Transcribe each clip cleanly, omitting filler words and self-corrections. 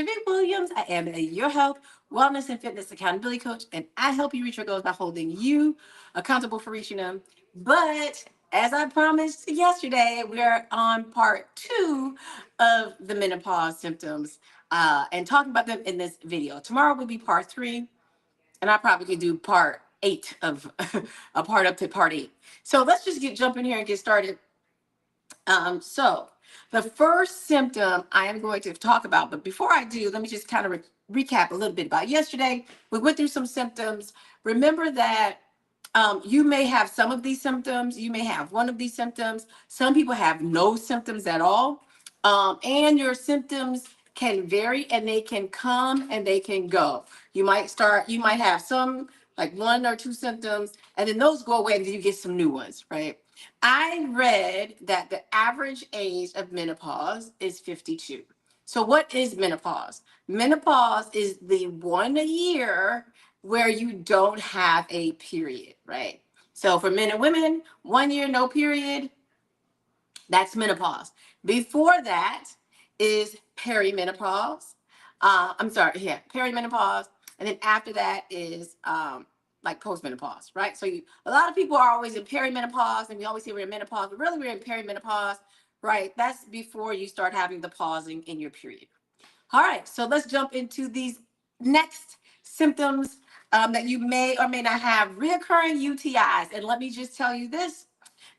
Vic Williams. I am your health, wellness, and fitness accountability coach, and I help you reach your goals by holding you accountable for reaching them. But as I promised yesterday, we're on part two of the menopause symptoms and talking about them in this video. Tomorrow will be part three, and I probably could do part eight of a part up to part eight. So let's just jump in here and get started. So the first symptom I am going to talk about, but before I do, let me just kind of recap a little bit about yesterday. We went through some symptoms. Remember that you may have some of these symptoms. You may have one of these symptoms. Some people have no symptoms at all. And your symptoms can vary and they can come and they can go. You might have some, like one or two symptoms, and then those go away and then you get some new ones, right? I read that the average age of menopause is 52. So what is menopause? Menopause is the 1 year where you don't have a period, right? So for men and women, 1 year, no period, that's menopause. Before that is perimenopause. Perimenopause. And then after that is like postmenopause, right? So a lot of people are always in perimenopause, and we always say we're in menopause, but really we're in perimenopause, right? That's before you start having the pausing in your period. All right, so let's jump into these next symptoms that you may or may not have: reoccurring UTIs. And let me just tell you this.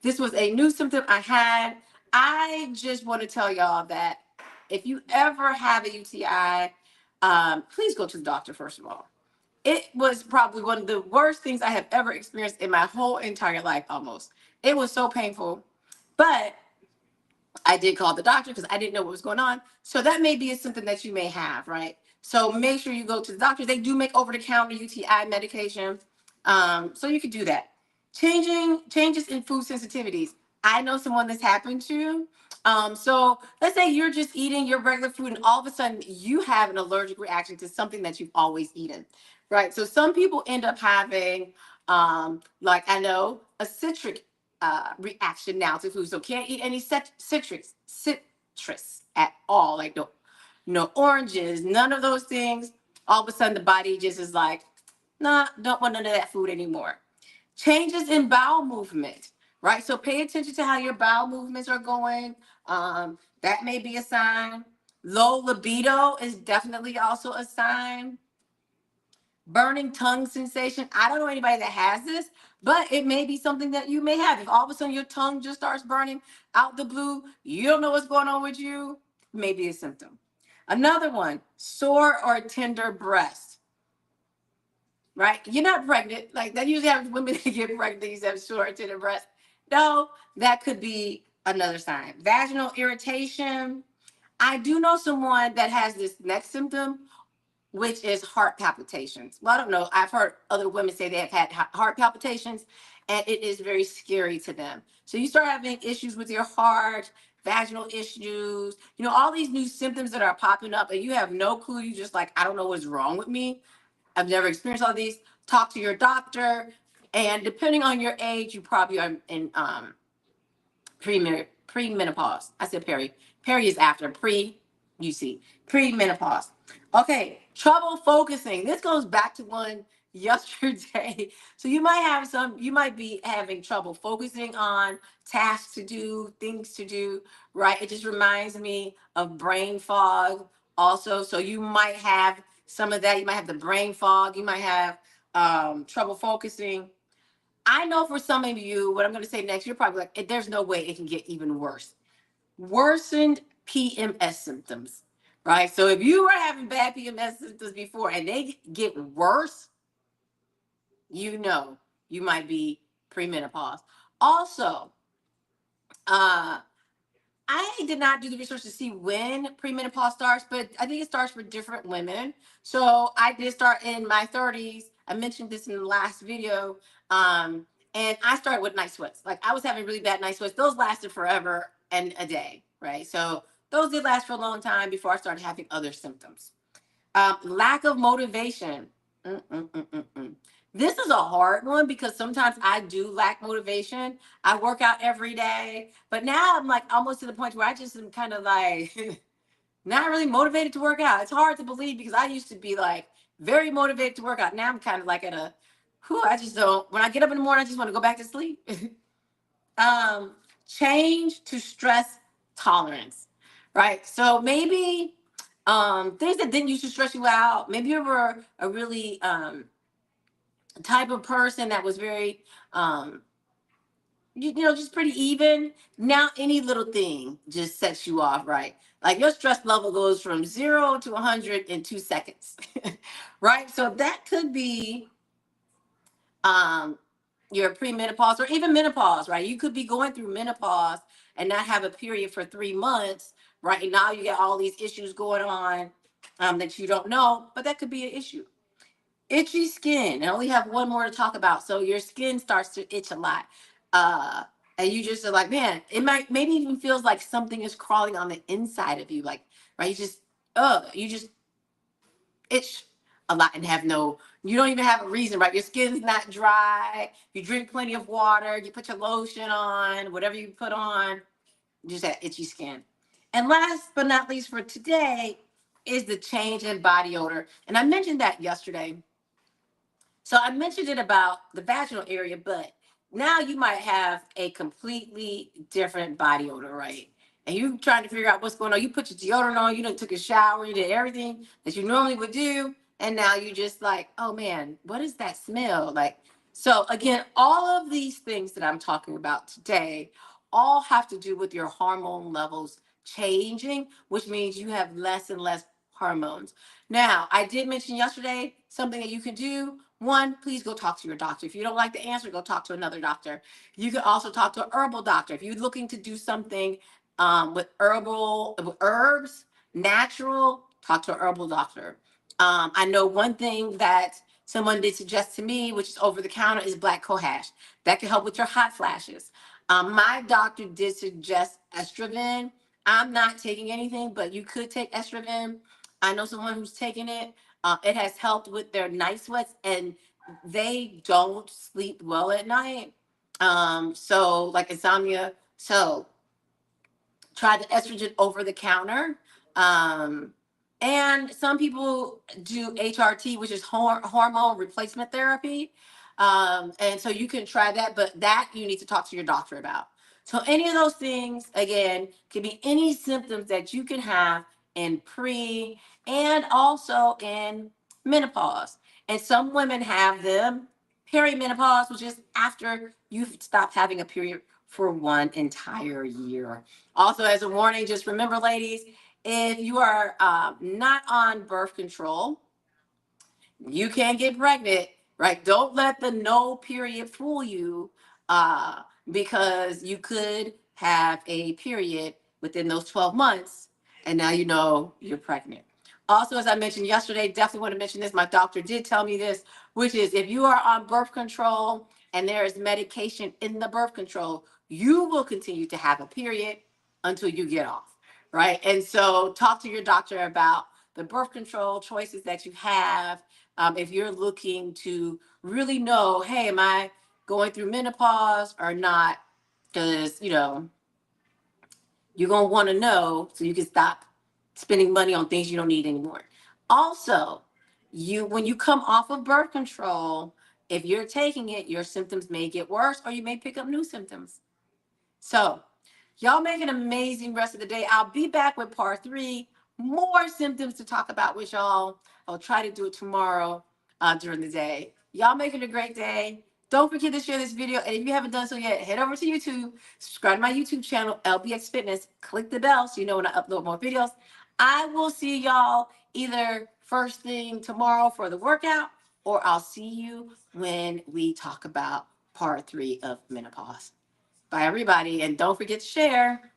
This was a new symptom I had. I just want to tell y'all that if you ever have a UTI, please go to the doctor, first of all. It was probably one of the worst things I have ever experienced in my whole entire life, almost. It was so painful. But I did call the doctor because I didn't know what was going on. So that may be something that you may have, right? So make sure you go to the doctor. They do make over-the-counter UTI medication. So you could do that. Changes in food sensitivities. I know someone that's happened to. So let's say you're just eating your regular food and all of a sudden you have an allergic reaction to something that you've always eaten, right? So some people end up having, like I know, a citric reaction now to food. So can't eat any citrus at all. Like no oranges, none of those things. All of a sudden the body just is like, nah, don't want none of that food anymore. Changes in bowel movement, right? So pay attention to how your bowel movements are going. That may be a sign. Low libido is definitely also a sign. Burning tongue sensation. I don't know anybody that has this, but it may be something that you may have. If all of a sudden your tongue just starts burning out the blue, you don't know what's going on with you, maybe a symptom. Another one, sore or tender breast, right? You're not pregnant. Like that usually happens when women get pregnant, they usually have sore or tender breast. No, that could be another sign. Vaginal irritation. I do know someone that has this next symptom, which is heart palpitations. Well, I don't know. I've heard other women say they have had heart palpitations, and it is very scary to them. So you start having issues with your heart, vaginal issues, all these new symptoms that are popping up, and you have no clue. You just like, I don't know what's wrong with me. I've never experienced all these. Talk to your doctor, and depending on your age, you probably are in premenopause. I said peri. Peri is after pre. You see, premenopause. Okay, trouble focusing. This goes back to one yesterday. So you might be having trouble focusing on tasks to do, things to do, right? It just reminds me of brain fog also. So you might have some of that. You might have the brain fog. You might have trouble focusing. I know for some of you, what I'm going to say next, you're probably like, there's no way it can get even worse. Worsened PMS symptoms, right? So if you were having bad PMS symptoms before and they get worse, you might be premenopause. Also, I did not do the research to see when premenopause starts, but I think it starts for different women. So I did start in my 30s. I mentioned this in the last video. And I started with night sweats. Like I was having really bad night sweats. Those lasted forever and a day, right? So those did last for a long time before I started having other symptoms. Lack of motivation. This is a hard one because sometimes I do lack motivation. I work out every day, but now I'm like almost to the point where I just am kind of like, not really motivated to work out. It's hard to believe because I used to be like very motivated to work out. Now I'm kind of like at a, whew, I just don't. When I get up in the morning, I just want to go back to sleep. um, Change to stress tolerance, right? So maybe things that didn't used to stress you out. Maybe you were a really type of person that was very you know, just pretty even. Now any little thing just sets you off, right? Like your stress level goes from 0 to 100 in 2 seconds, right? So that could be um, your premenopause or even menopause, right? You could be going through menopause and not have a period for 3 months, right? And now you get all these issues going on that you don't know, but that could be an issue. Itchy skin. I only have one more to talk about. So your skin starts to itch a lot. Uh, and you just are like, man, it might maybe even feels like something is crawling on the inside of you. Like, right, you just itch a lot and have no, you don't even have a reason, right? Your skin's not dry. You drink plenty of water. You put your lotion on, whatever you put on, you just have itchy skin. And last but not least for today is the change in body odor. And I mentioned that yesterday, so I mentioned it about the vaginal area, but now you might have a completely different body odor, right? And you trying to figure out what's going on. You put your deodorant on, you done took a shower, you did everything that you normally would do, and now you just like, oh man, what is that smell? Like, so again, all of these things that I'm talking about today all have to do with your hormone levels changing, which means you have less and less hormones. Now, I did mention yesterday something that you can do. One, please go talk to your doctor. If you don't like the answer, go talk to another doctor. You can also talk to an herbal doctor. If you're looking to do something with herbs, natural, talk to an herbal doctor. I know one thing that someone did suggest to me, which is over the counter, is black cohosh. That can help with your hot flashes. My doctor did suggest estrogen. I'm not taking anything, but you could take estrogen. I know someone who's taken it. It has helped with their night sweats, and they don't sleep well at night. So like insomnia. So try the estrogen over the counter. Um, and some people do HRT, which is hormone replacement therapy. And so you can try that, but that you need to talk to your doctor about. So any of those things, again, can be any symptoms that you can have in pre and also in menopause. And some women have them perimenopause, which is after you've stopped having a period for one entire year. Also, as a warning, just remember, ladies, if you are not on birth control, you can get pregnant, right? Don't let the no period fool you, uh, because you could have a period within those 12 months, and now you know you're pregnant. Also, as I mentioned yesterday, definitely want to mention this. My doctor did tell me this, which is if you are on birth control and there is medication in the birth control, you will continue to have a period until you get off, right? And so talk to your doctor about the birth control choices that you have, if you're looking to really know, hey, am I going through menopause or not? Because, you know, you're going to want to know so you can stop spending money on things you don't need anymore. Also, when you come off of birth control, if you're taking it, your symptoms may get worse or you may pick up new symptoms. So y'all make an amazing rest of the day. I'll be back with part three, more symptoms to talk about with y'all. I'll try to do it tomorrow during the day. Y'all make it a great day. Don't forget to share this video. And if you haven't done so yet, head over to YouTube, subscribe to my YouTube channel, LBX Fitness. Click the bell so you know when I upload more videos. I will see y'all either first thing tomorrow for the workout, or I'll see you when we talk about part three of menopause. Bye, everybody. And don't forget to share.